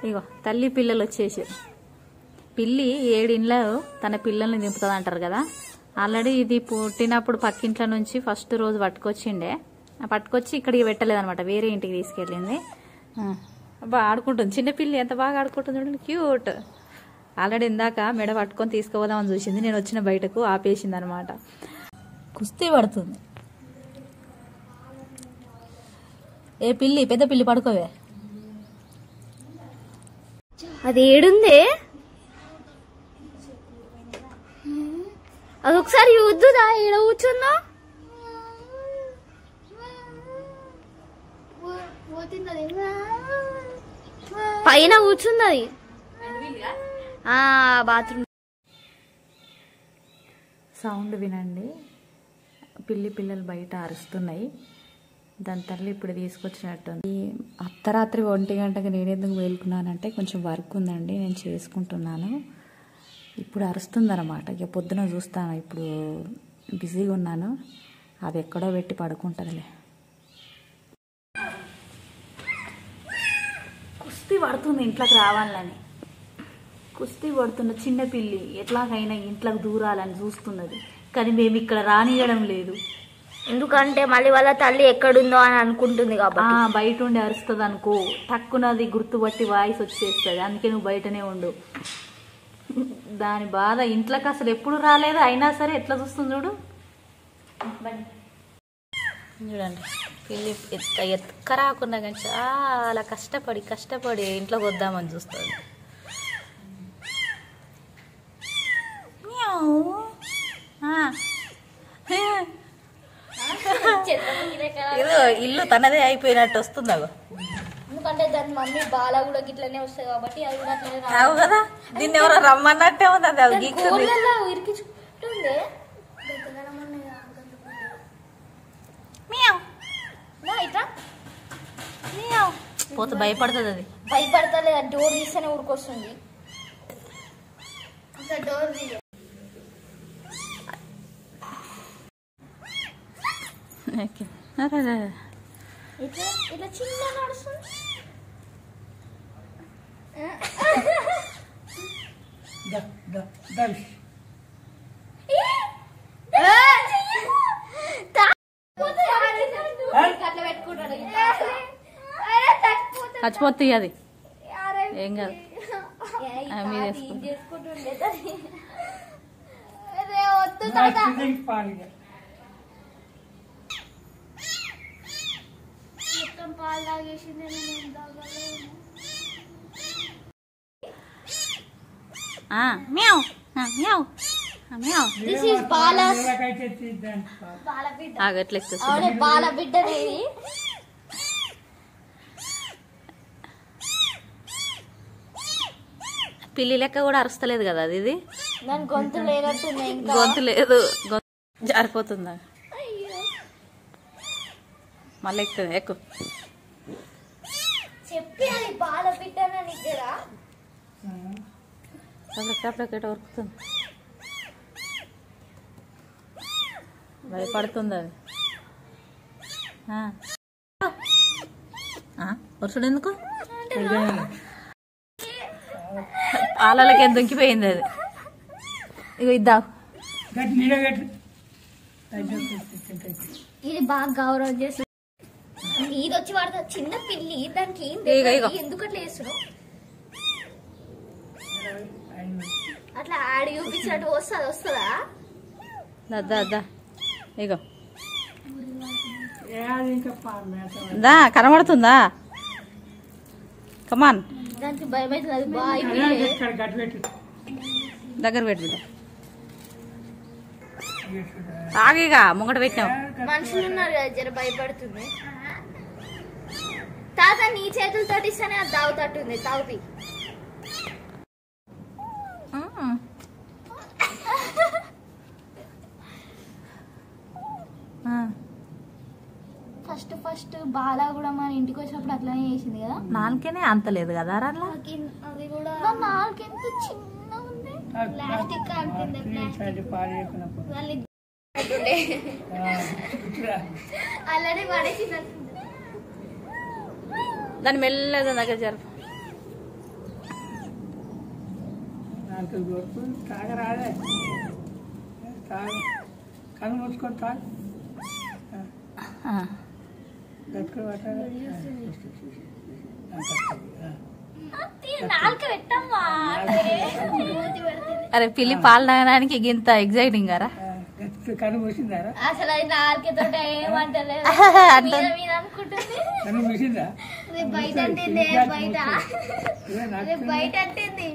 ఇగో తల్లి పిల్లలు వచ్చేసారు. పిల్లి 7 ఇండ్ల తన పిల్లల్ని దింపుతుంది అంటారు కదా. ఆల్రెడీ ఇది పుట్టినప్పుడు పక్కింట్ల నుంచి ఫస్ట్ రోజు పట్టుకొచ్చిండే. పట్టుకొచ్చి ఇక్కడికి పెట్టలేదనమాట, వేరే ఇంటికి తీసుకెళ్ళింది. బాగా ఆడుకుంటుంది చిన్న పిల్లి, ఎంత బాగా ఆడుకుంటుంది చూడండి, క్యూట్. ఆల్రెడీ ఇందాక మెడ పట్టుకొని తీసుకుపోదామని చూసింది, నేను వచ్చిన బయటకు ఆపేసింది అనమాట. కుస్తీ పడుతుంది. ఏ పిల్లి, పెద్ద పిల్లి పడుకోవే. అది ఏడుందే, అది ఒకసారి చూద్దుదా ఏడ కూర్చుందా. పైన కూర్చుంది బాత్రూమ్. సౌండ్ వినండి, పిల్లి పిల్లలు బయట అరుస్తున్నాయి. దాని తల్లి ఇప్పుడు తీసుకొచ్చినట్టుంది. అర్ధరాత్రి 1 గంటకి నేనెందుకు మేలుకున్నానంటే కొంచెం వర్క్ ఉందండి, నేను చేసుకుంటున్నాను. ఇప్పుడు అరుస్తుందన్నమాట. ఇక పొద్దున చూస్తాను, ఇప్పుడు బిజీగా ఉన్నాను. అది ఎక్కడో పెట్టి పడుకుంటుందిలే. కుస్తీ పడుతుంది ఇంట్లోకి రావాలని, కుస్తీ పడుతున్న చిన్న పిల్లి ఎట్లాగైనా ఇంట్లోకి దూరాలని చూస్తున్నది. కానీ మేము ఇక్కడ రానియడం లేదు, ఎందుకంటే మళ్ళీ వాళ్ళ తల్లి ఎక్కడుందో అని అనుకుంటుంది కాబట్టి. బయట ఉండి అరుస్తుంది అనుకో, తక్కువది గుర్తుపట్టి వాయిస్ వచ్చేస్తుంది. అందుకే నువ్వు బయటనే ఉండు. దాని బాధ, ఇంట్లోకి అసలు ఎప్పుడు రాలేదు, అయినా సరే ఎట్లా చూస్తుంది చూడు. చూడండి పిల్లి ఎత్తుక రాకుండా కానీ చాలా కష్టపడి ఇంట్లోకి వద్దామని చూస్తుంది. ఇల్లు తనదే అయిపోయినట్టు వస్తుంది. ఎందుకంటే దాని మమ్మీ బాల కూడా గిట్లనే వస్తుంది కాబట్టి అది కూడా అవు కదా, దీన్ని ఎవరో రమ్మన్నట్టే ఉంది. అది ఇరికించుకుంటుండే పోతే భయపడుతుంది. అది భయపడతలే, డోర్ తీస్తేనే ఊరికొస్తుంది. డోర్ ఇట్లా చిన్న నడుస్తుంది. చచ్చిపోతుంది అది, ఏం కాదు. పాలు తాగేసింది. బాల బిడ్డ పిల్లి లెక్క కూడా అరుస్తలేదు కదా అది. ఇది దాని గొంతు లేనట్టుంది, గొంతు లేదు, జారిపోతుందా. మళ్ళీ ఎక్కుతుంది, ఎక్కువ చెప్పి అది బాల బిడ్డ ఉరుకుతుంది, భయపడుతుంది అది. వరుసడు ఎందుకు పాలకి ఎంత దొంకిపోయింది అది. ఇగో ఇద్దా, ఇది బాగా గౌరవం చేస్తుంది. ఇది వచ్చి వాడుతా చిన్న పిల్లి, దానికి ఎందుకు అట్లా వేస్తున్నావు? అట్లా ఆడి చూపించినట్టు వస్తుందా? ఇగో దా, కనబడుతుందా? కమాన్, దానికి భయం అవుతుంది. దగ్గర పెట్టు, ఆగిగా ముంగట పెట్టినావు. మనుషులు ఉన్నారు కదా, జర భయపడుతుంది. తాత నీ చేతులతో ఇస్తేనే అది తాగుతట్టుంది, తాగుతి. ఫస్ట్ బాలా కూడా మన ఇంటికి వచ్చినప్పుడు అట్లానే చేసింది కదా. నాలుకేనే అంత లేదు కదా అట్లా. అది కూడా నాలుకెంత చిన్న ఉంది, ప్లాస్టిక్ అంటుంది. అలానే పడేసినట్టుంది. దాన్ని మెల్లగా దగ్గర జరుపు. తాగరాదే తాగు కళ్ళు మూసుకొని తాగు గట్టుకుని అరే పిల్లి పాలు తాగడానికి ఇంత ఎగ్జైటింగ్ గారా కళ్ళు మూసిందారా అసలు అది నాలుకతో ఏమంటలేదు కళ్ళు మూసిందా బయట అంటుంది బయట అంటుంది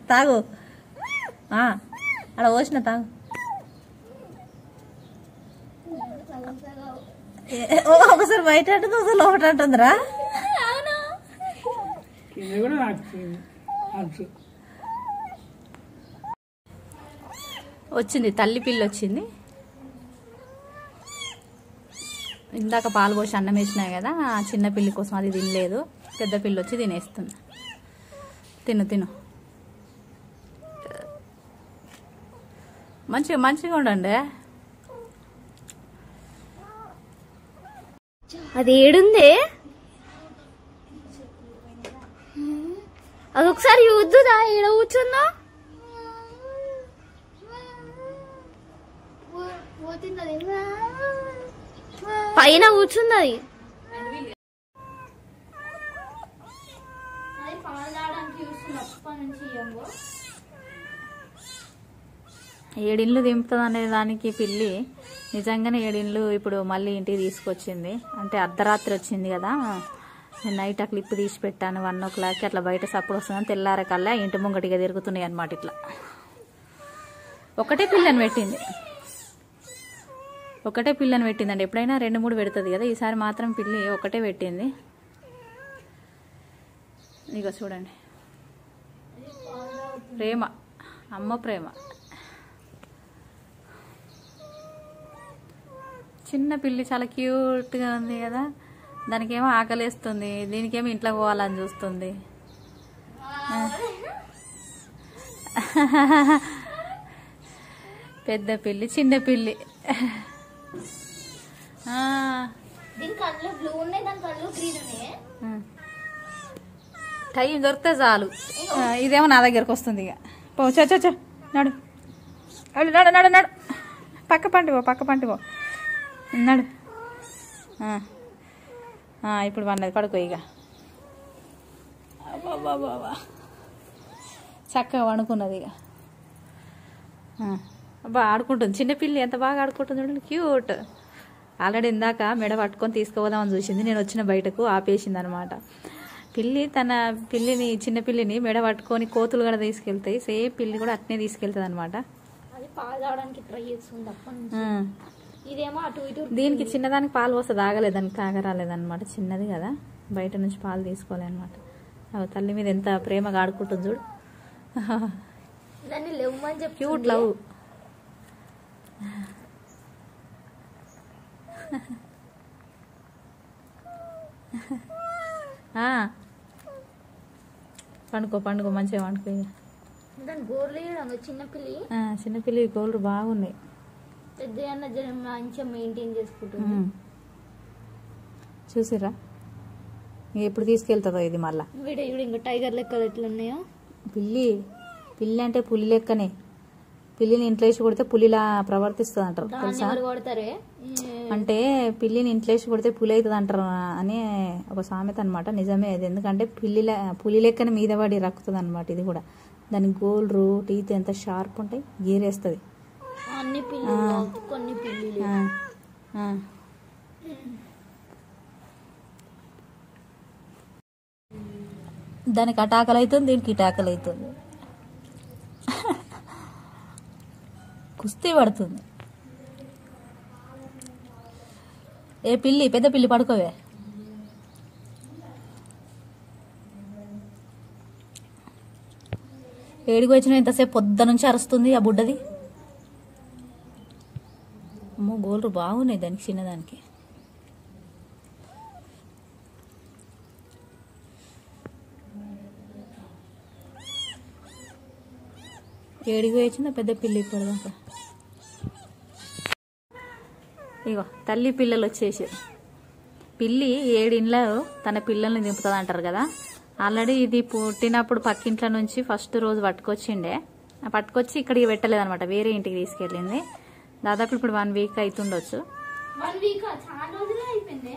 తాగు అలా పోసిన తాగు ఒకసారి బయట అంటుంది ఒకసారి లోపల అంటుందిరా ఇది కూడా నాకు వచ్చింది తల్లి పిల్లి వచ్చింది. ఇందాక పాలు పోసి అన్నం వేసినాయి కదా, చిన్న పిల్లి కోసం అది తినలేదు, పెద్ద పిల్లి వచ్చి తినేస్తుంది. తిను తిను మంచిగా మంచిగా ఉండండి. అది ఏడుందే అది ఒకసారి చూద్దుదా ఏడ కూర్చుందా పైన కూర్చుంది. ఏడిండ్లు దింపుతుంది అనే దానికి పిల్లి నిజంగానే ఏడిండ్లు ఇప్పుడు మళ్ళీ ఇంటికి తీసుకొచ్చింది. అంటే అర్ధరాత్రి వచ్చింది కదా, నేను నైట్ ఆ క్లిప్ తీసి పెట్టాను 1 o'clock అట్లా బయట సప్పుడు వస్తుందని తెల్లారకల్లా ఇంటి ముంగటిగా తిరుగుతున్నాయి అన్నమాట. ఇట్లా ఒకటే పిల్లని పెట్టిందండి. ఎప్పుడైనా 2-3 పెడుతుంది కదా, ఈసారి మాత్రం పిల్లి ఒకటే పెట్టింది. ఇక చూడండి, ప్రేమ, అమ్మ ప్రేమ. చిన్న పిల్లి చాలా క్యూట్గా ఉంది కదా, దానికేమో ఆకలేస్తుంది, దీనికేమో ఇంట్లో పోవాలని చూస్తుంది. పెద్ద పిల్లి చిన్న పిల్లి. టైం దొరికితే చాలు, ఇదేమో నా దగ్గరకు వస్తుంది. ఇక పో చో నడు నడు నడు నడు పక్క పంటి పో నడు. ఇప్పుడు వన్నది పడుకో. ఇక బాబా చక్కగా వండుకున్నది. ఇక బాగా ఆడుకుంటుంది చిన్నపిల్లి, ఎంత బాగా ఆడుకుంటుంది చూడండి, క్యూట్. ఆల్రెడీ ఇందాక మెడ పట్టుకొని తీసుకుపోదామని చూసింది, నేను వచ్చిన బయటకు ఆపేసింది అనమాట. పిల్లి తన పిల్లిని, చిన్న పిల్లిని మెడ పట్టుకొని కోతులు కూడా తీసుకెళ్తాయి, సేమ్ పిల్లి కూడా అట్నే తీసుకెళ్తుంది అనమాట. దీనికి చిన్నదానికి పాలు వస్తుంది, ఆగలేదానికి తాగరాలేదనమాట, చిన్నది కదా, బయట నుంచి పాలు తీసుకోలే అనమాట. తల్లి మీద ఎంత ప్రేమగా ఆడుకుంటుంది చూడు, క్యూట్ లవ్. పండుకో మంచిగా పండుకో. చిన్నపిల్లి గోళ్ళు బాగున్నాయి, చూసిరా. ఎప్పుడు తీసుకెళ్తుందో ఇది మళ్ళా. ఇంకా టైగర్ లెక్కలు ఎట్లున్నాయో. పిల్లి అంటే పులి లెక్కనే, పిల్లిని ఇంట్లో వేసి కొడితే పులిలా ప్రవర్తిస్తుంది అంటారు తెలుసా. అంటే పిల్లిని ఇంట్లో వేసి కొడితే పులి అవుతుంది అంటారు అని ఒక సామెత అనమాట. నిజమే అది, ఎందుకంటే పులి లెక్కన మీద పడి రక్కుతుంది అనమాట. ఇది కూడా దాని గోల్డ్రు టీత్ ఎంత షార్ప్ ఉంటాయి, గీరేస్తుంది. దానికి అటాకలు అవుతుంది, దీనికి ఇటాకలు అవుతుంది, కుస్తీ పడుతుంది. ఏ పిల్లి, పెద్ద పిల్లి పడుకోవే. ఏడికి వచ్చిన ఇంతసేపు పొద్దు నుంచి అరుస్తుంది ఆ బుడ్డది. అమ్మో గోళ్ళు బాగున్నాయి దానికి, చిన్నదానికి. ఏడికి వచ్చిందా పెద్ద పిల్లి ఇప్పటిదాకా. ఇగో తల్లి పిల్లలు వచ్చేసారు. పిల్లి 7 ఇండ్ల తన పిల్లల్ని దింపుతుంది అంటారు కదా. ఆల్రెడీ ఇది పుట్టినప్పుడు పక్కింట్ల నుంచి ఫస్ట్ రోజు పట్టుకొచ్చిండే. పట్టుకొచ్చి ఇక్కడికి పెట్టలేదన్నమాట, వేరే ఇంటికి తీసుకెళ్ళింది. దాదాపు ఇప్పుడు 1 వీక్ అవుతుండొచ్చు. 1 వీక్ చాలా రోజులే అయిపోయింది.